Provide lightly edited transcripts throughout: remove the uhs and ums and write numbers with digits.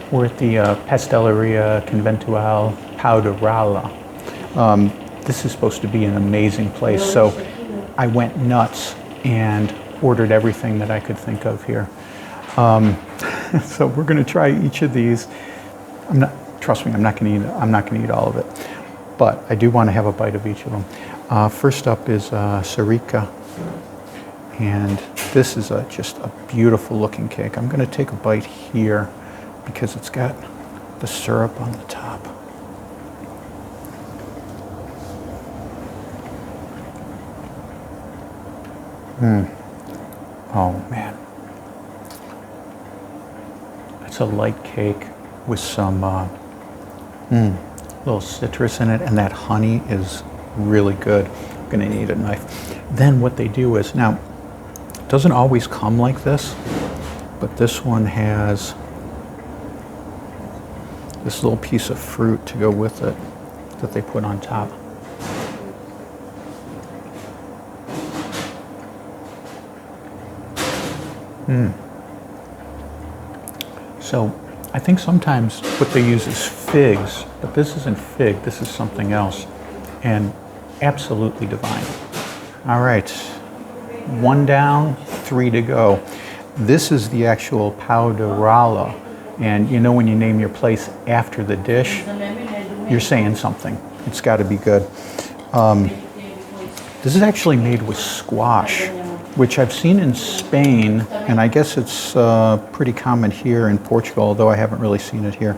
We're at the Pastelleria Conventual Portugal. This is supposed to be an amazing place, so I went nuts and ordered everything that I could think of here. So we're going to try each of these. Trust me, I'm not going to eat all of it, but I do want to have a bite of each of them. First up is Serpa, and this is just a beautiful looking cake. I'm going to take a bite here because it's got the syrup on the top. Oh man. It's a light cake with some little citrus in it, and that honey is really good. I'm gonna need a knife. Then what they do is, now, it doesn't always come like this, but this one has this little piece of fruit to go with it that they put on top. So I think sometimes what they use is figs, but this isn't fig, this is something else, and absolutely divine. All right, 1 down, 3 to go. This is the actual Portugal, and you know when you name your place after the dish, you're saying something. It's got to be good. This is actually made with squash, which I've seen in Spain, and I guess it's pretty common here in Portugal, although I haven't really seen it here.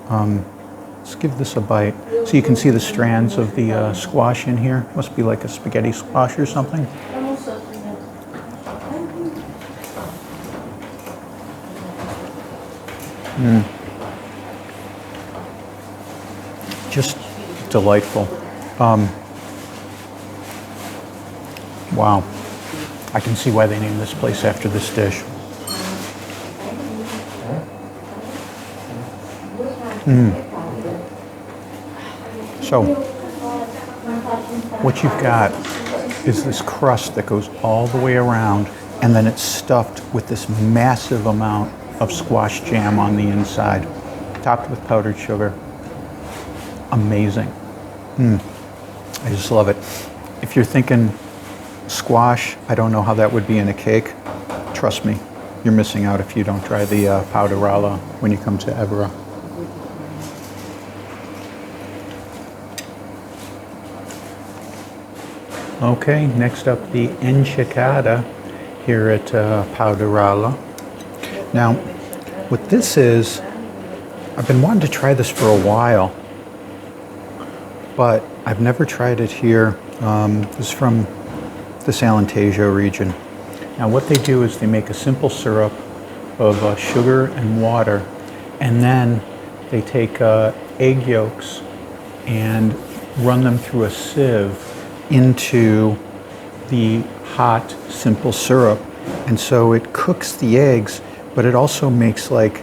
Let's give this a bite. So you can see the strands of the squash in here. Must be like a spaghetti squash or something. Just delightful. Wow. I can see why they named this place after this dish. So, what you've got is this crust that goes all the way around, and then it's stuffed with this massive amount of squash jam on the inside, topped with powdered sugar. Amazing. I just love it. If you're thinking squash, I don't know how that would be in a cake. Trust me, you're missing out if you don't try the Portugal when you come to Évora. Okay, next up the enchilada here at Portugal. Now, what this is, I've been wanting to try this for a while, but I've never tried it here. This is from the Alentejo region. Now what they do is they make a simple syrup of sugar and water, and then they take egg yolks and run them through a sieve into the hot simple syrup, and so it cooks the eggs, but it also makes like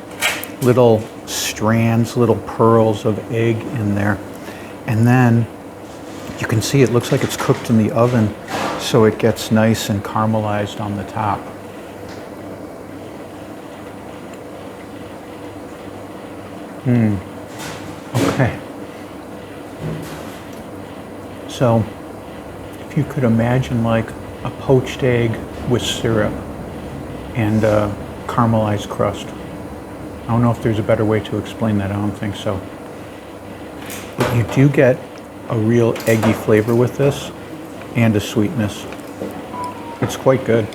little strands, little pearls of egg in there, and then you can see it looks like it's cooked in the oven, so it gets nice and caramelized on the top. Okay. So, if you could imagine like a poached egg with syrup and a caramelized crust. I don't know if there's a better way to explain that, I don't think so. But you do get a real eggy flavor with this, and a sweetness. It's quite good.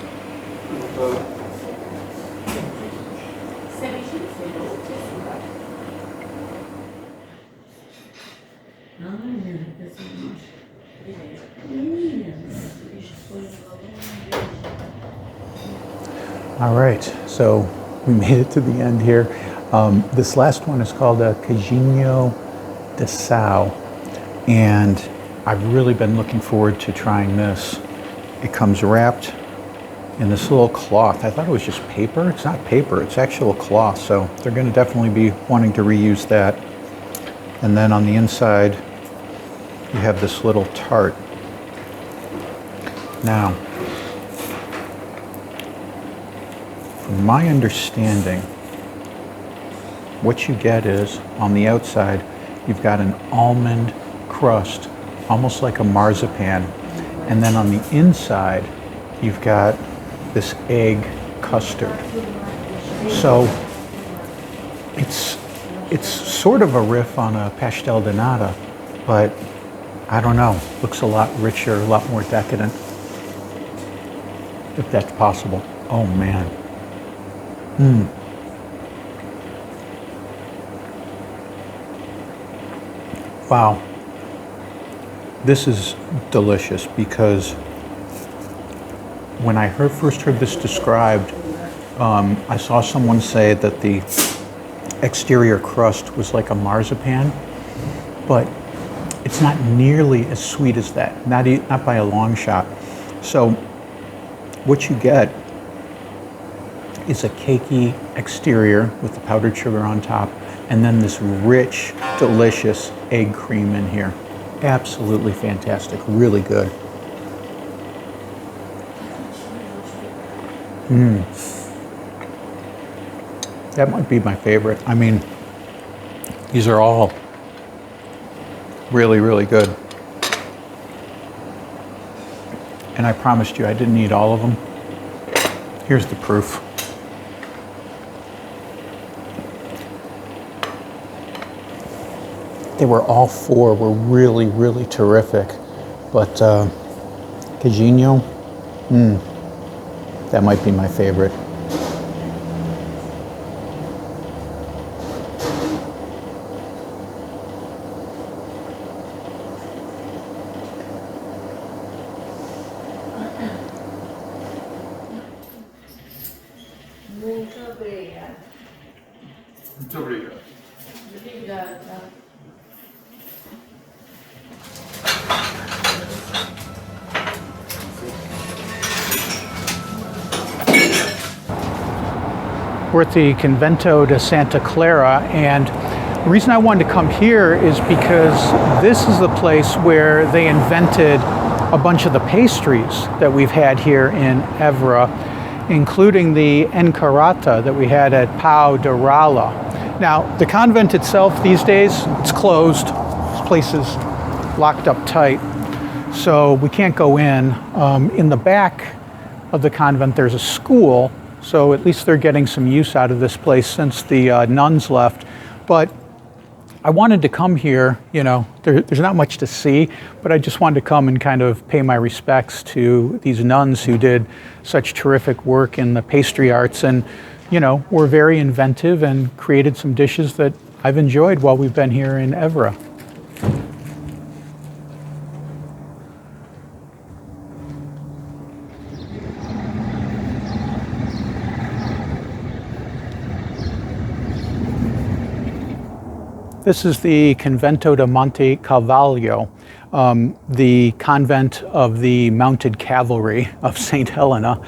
All right, so we made it to the end here. This last one is called a Cajinho de Sal, and I've really been looking forward to trying this. It comes wrapped in this little cloth. I thought it was just paper. It's not paper, it's actual cloth, so they're going to definitely be wanting to reuse that. And then on the inside, you have this little tart. Now, from my understanding, what you get is, on the outside, you've got an almond crust, almost like a marzipan. And then on the inside, you've got this egg custard. So it's sort of a riff on a pastel de nata, but I don't know, looks a lot richer, a lot more decadent, if that's possible. Oh man. Wow. This is delicious because when I first heard this described, I saw someone say that the exterior crust was like a marzipan, but it's not nearly as sweet as that, not by a long shot. So what you get is a cakey exterior with the powdered sugar on top, and then this rich, delicious egg cream in here. Absolutely fantastic, really good. That might be my favorite. I mean, these are all really, really good. And I promised you I didn't eat all of them. Here's the proof. They were all four were really, really terrific. But Cajinho, that might be my favorite. Muito obrigado. Obrigada. We're at the Convento de Santa Clara, and the reason I wanted to come here is because this is the place where they invented a bunch of the pastries that we've had here in Évora, including the encarata that we had at Pau de Rala. Now, the convent itself these days, it's closed. This place is locked up tight, so we can't go in. In the back of the convent, there's a school, so at least they're getting some use out of this place since the nuns left. But I wanted to come here, you know, there's not much to see, but I just wanted to come and kind of pay my respects to these nuns who did such terrific work in the pastry arts and, you know, were very inventive and created some dishes that I've enjoyed while we've been here in Évora. This is the Convento de Monte Calvario, the convent of the mounted cavalry of St. Helena.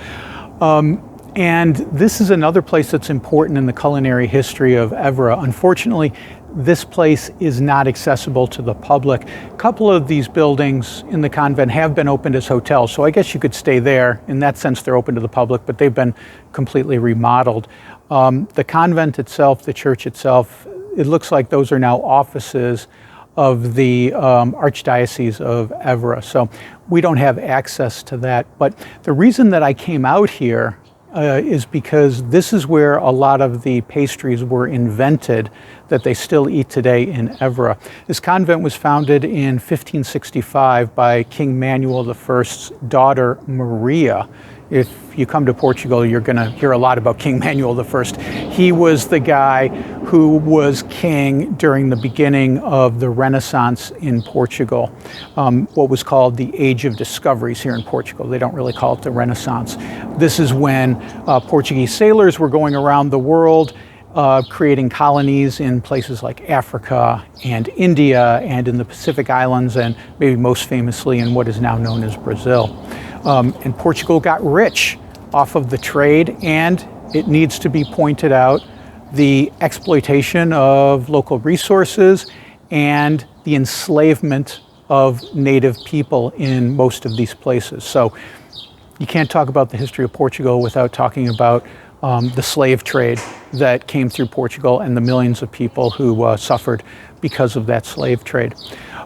And this is another place that's important in the culinary history of Évora. Unfortunately, this place is not accessible to the public. A couple of these buildings in the convent have been opened as hotels, so I guess you could stay there. In that sense, they're open to the public, but they've been completely remodeled. The convent itself, the church itself, it looks like those are now offices of the Archdiocese of Évora. So we don't have access to that. But the reason that I came out here is because this is where a lot of the pastries were invented that they still eat today in Évora. This convent was founded in 1565 by King Manuel I's daughter, Maria. If you come to Portugal, you're going to hear a lot about King Manuel I. He was the guy who was king during the beginning of the Renaissance in Portugal, what was called the Age of Discoveries here in Portugal. They don't really call it the Renaissance. This is when Portuguese sailors were going around the world creating colonies in places like Africa and India and in the Pacific Islands, and maybe most famously in what is now known as Brazil. And Portugal got rich off of the trade, and it needs to be pointed out, the exploitation of local resources and the enslavement of native people in most of these places. So you can't talk about the history of Portugal without talking about the slave trade that came through Portugal and the millions of people who suffered because of that slave trade.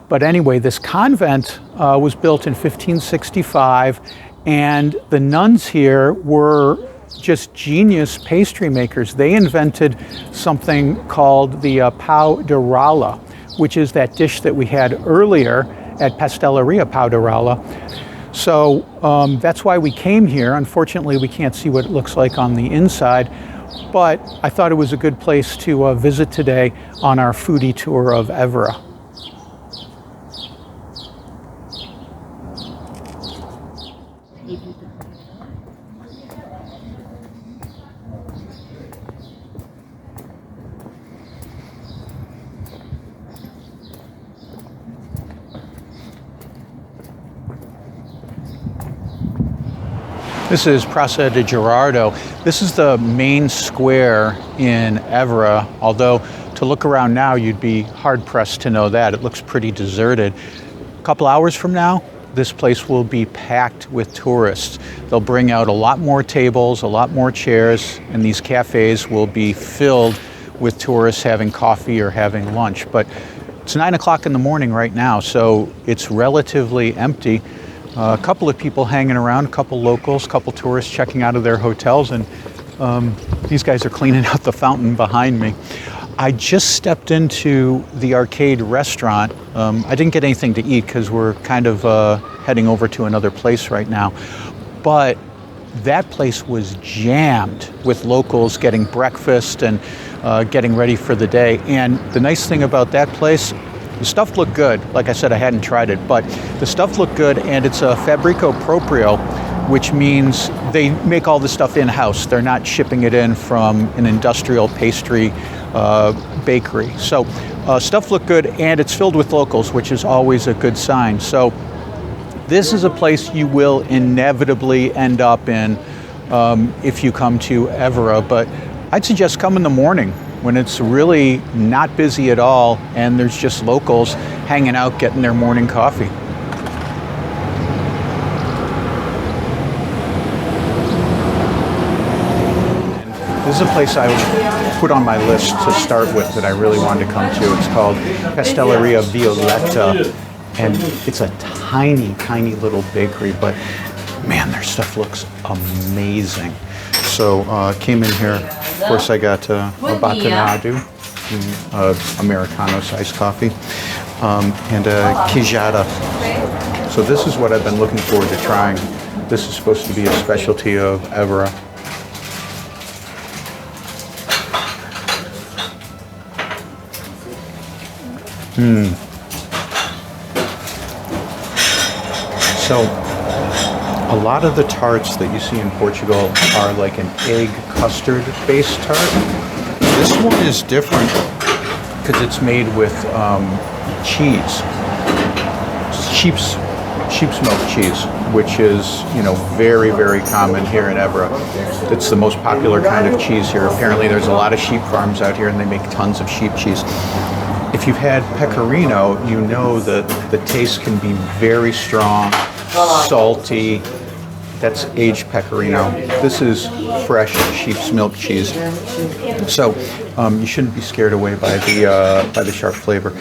But anyway, this convent was built in 1565, and the nuns here were just genius pastry makers. They invented something called the pau de ralla, which is that dish that we had earlier at Pasteleria Pau de Ralla. So that's why we came here. Unfortunately, we can't see what it looks like on the inside, but I thought it was a good place to visit today on our foodie tour of Évora. This is Praça de Giraldo. This is the main square in Évora, although to look around now, you'd be hard-pressed to know that. It looks pretty deserted. A couple hours from now, this place will be packed with tourists. They'll bring out a lot more tables, a lot more chairs, and these cafes will be filled with tourists having coffee or having lunch. But it's 9 o'clock in the morning right now, so it's relatively empty. A couple of people hanging around, a couple locals, a couple tourists checking out of their hotels, and these guys are cleaning out the fountain behind me. I just stepped into the arcade restaurant. I didn't get anything to eat because we're kind of heading over to another place right now. But that place was jammed with locals getting breakfast and getting ready for the day. And the nice thing about that place, the stuff looked good. Like I said, I hadn't tried it, but the stuff looked good, and it's a fabrico proprio, which means they make all the stuff in-house. They're not shipping it in from an industrial pastry bakery. So stuff looked good, and it's filled with locals, which is always a good sign. So this is a place you will inevitably end up in if you come to Évora, but I'd suggest come in the morning when it's really not busy at all and there's just locals hanging out getting their morning coffee. This is a place I put on my list to start with that I really wanted to come to. It's called Pasteleria Violetta, and it's a tiny, tiny little bakery, but man, their stuff looks amazing. So came in here, of course I got a bacanado, Americano-sized coffee, and a queijada. So this is what I've been looking forward to trying. This is supposed to be a specialty of Évora. So a lot of the tarts that you see in Portugal are like an egg custard based tart. This one is different because it's made with cheese, sheep's milk cheese, which is, you know, very, very common here in Évora. It's the most popular kind of cheese here. Apparently there's a lot of sheep farms out here and they make tons of sheep cheese. If you've had pecorino, you know that the taste can be very strong, salty. That's aged pecorino. This is fresh sheep's milk cheese. So you shouldn't be scared away by the sharp flavor.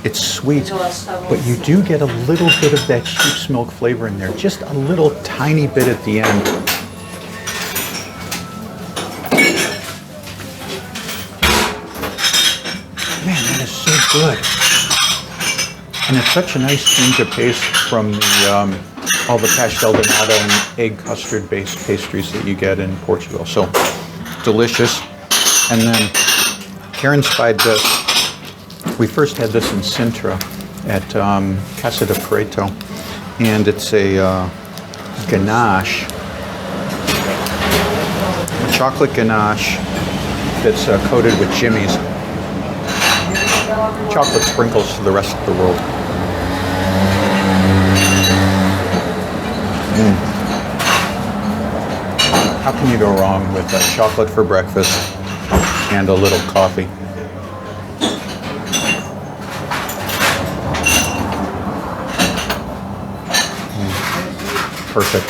It's sweet, but you do get a little bit of that sheep's milk flavor in there, just a little tiny bit at the end. Man, that is so good. And it's such a nice change of pace from the all the pastel de nata and egg custard based pastries that you get in Portugal. So delicious. And then Karen spied this. We first had this in Sintra at Casa de Preto, and it's a ganache, a chocolate ganache that's coated with jimmies. Chocolate sprinkles to the rest of the world. How can you go wrong with chocolate for breakfast and a little coffee? Perfect.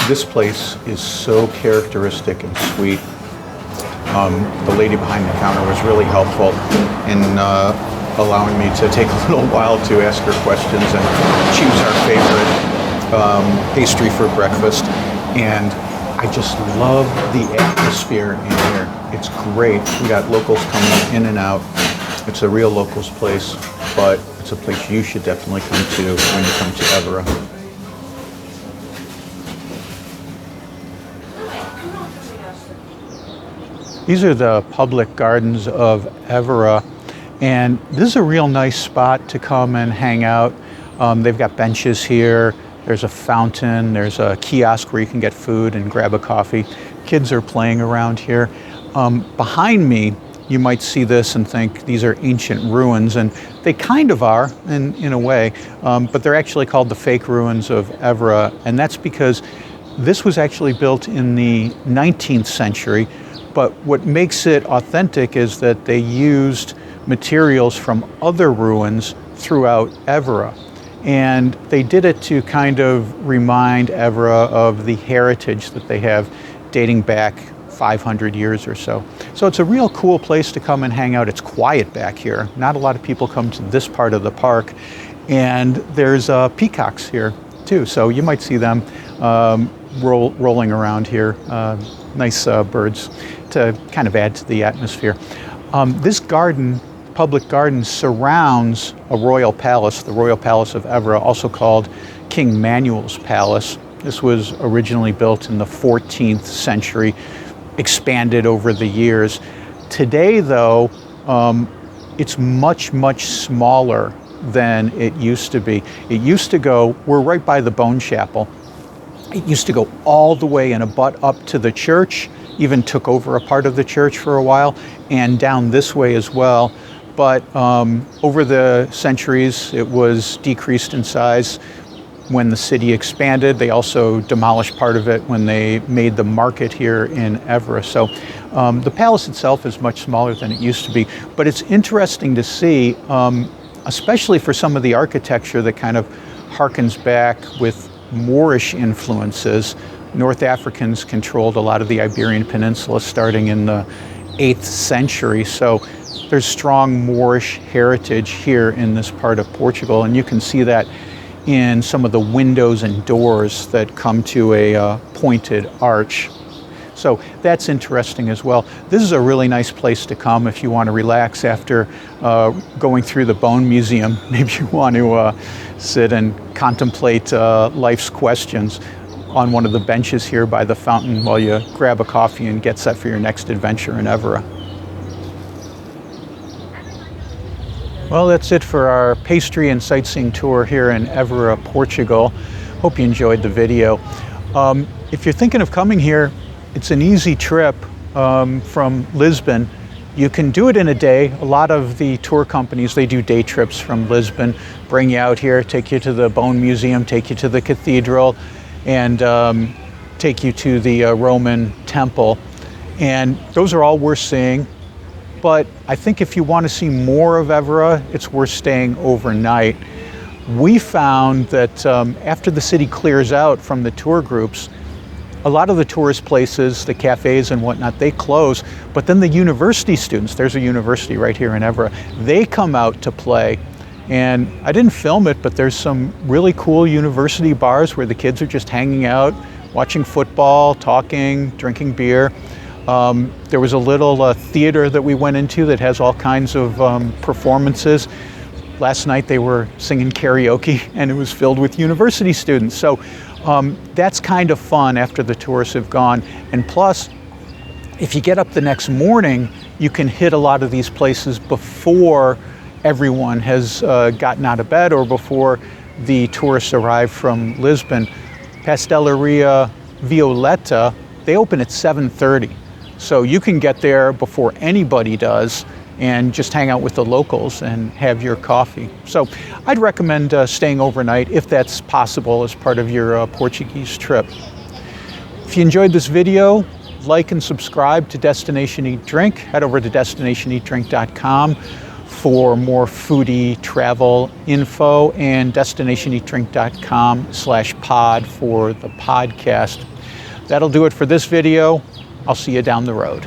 This place is so characteristic and sweet. The lady behind the counter was really helpful in allowing me to take a little while to ask her questions and choose our favorite pastry for breakfast. And I just love the atmosphere in here. It's great. We got locals coming in and out. It's a real locals place, but it's a place you should definitely come to when you come to Évora. These are the public gardens of Évora, and this is a real nice spot to come and hang out. They've got benches here. There's a fountain. There's a kiosk where you can get food and grab a coffee. Kids are playing around here. Behind me, you might see this and think these are ancient ruins, and they kind of are in a way, but they're actually called the fake ruins of Évora, and that's because this was actually built in the 19th century, but what makes it authentic is that they used materials from other ruins throughout Évora, and they did it to kind of remind Évora of the heritage that they have dating back 500 years or so. So it's a real cool place to come and hang out. It's quiet back here. Not a lot of people come to this part of the park. And there's peacocks here too. So you might see them rolling around here. Nice birds to kind of add to the atmosphere. This garden, public garden, surrounds a royal palace, the Royal Palace of Évora, also called King Manuel's Palace. This was originally built in the 14th century, expanded over the years. Today, though, it's much, much smaller than it used to be. It used to go, we're right by the Bone Chapel. It used to go all the way and abut up to the church, even took over a part of the church for a while, and down this way as well. But over the centuries, it was decreased in size. When the city expanded, they also demolished part of it when they made the market here in Évora. So the palace itself is much smaller than it used to be, but it's interesting to see, especially for some of the architecture that kind of harkens back with Moorish influences. North Africans controlled a lot of the Iberian Peninsula starting in the 8th century. So there's strong Moorish heritage here in this part of Portugal, and you can see that in some of the windows and doors that come to a pointed arch. So that's interesting as well. This is a really nice place to come if you want to relax after going through the Bone Museum. Maybe you want to sit and contemplate life's questions on one of the benches here by the fountain while you grab a coffee and get set for your next adventure in Évora. Well, that's it for our pastry and sightseeing tour here in Évora, Portugal. Hope you enjoyed the video. If you're thinking of coming here, it's an easy trip from Lisbon. You can do it in a day. A lot of the tour companies, they do day trips from Lisbon, bring you out here, take you to the Bone Museum, take you to the cathedral, and take you to the Roman temple. And those are all worth seeing. But I think if you want to see more of Évora, it's worth staying overnight. We found that after the city clears out from the tour groups, a lot of the tourist places, the cafes and whatnot, they close, but then the university students, there's a university right here in Évora, they come out to play. And I didn't film it, but there's some really cool university bars where the kids are just hanging out, watching football, talking, drinking beer. There was a little theater that we went into that has all kinds of performances. Last night they were singing karaoke and it was filled with university students. So that's kind of fun after the tourists have gone. And plus, if you get up the next morning, you can hit a lot of these places before everyone has gotten out of bed or before the tourists arrive from Lisbon. Pastelaria Violeta, they open at 7:30. So you can get there before anybody does and just hang out with the locals and have your coffee. So I'd recommend staying overnight if that's possible as part of your Portuguese trip. If you enjoyed this video, like and subscribe to Destination Eat Drink. Head over to destinationeatdrink.com for more foodie travel info, and destinationeatdrink.com/pod for the podcast. That'll do it for this video. I'll see you down the road.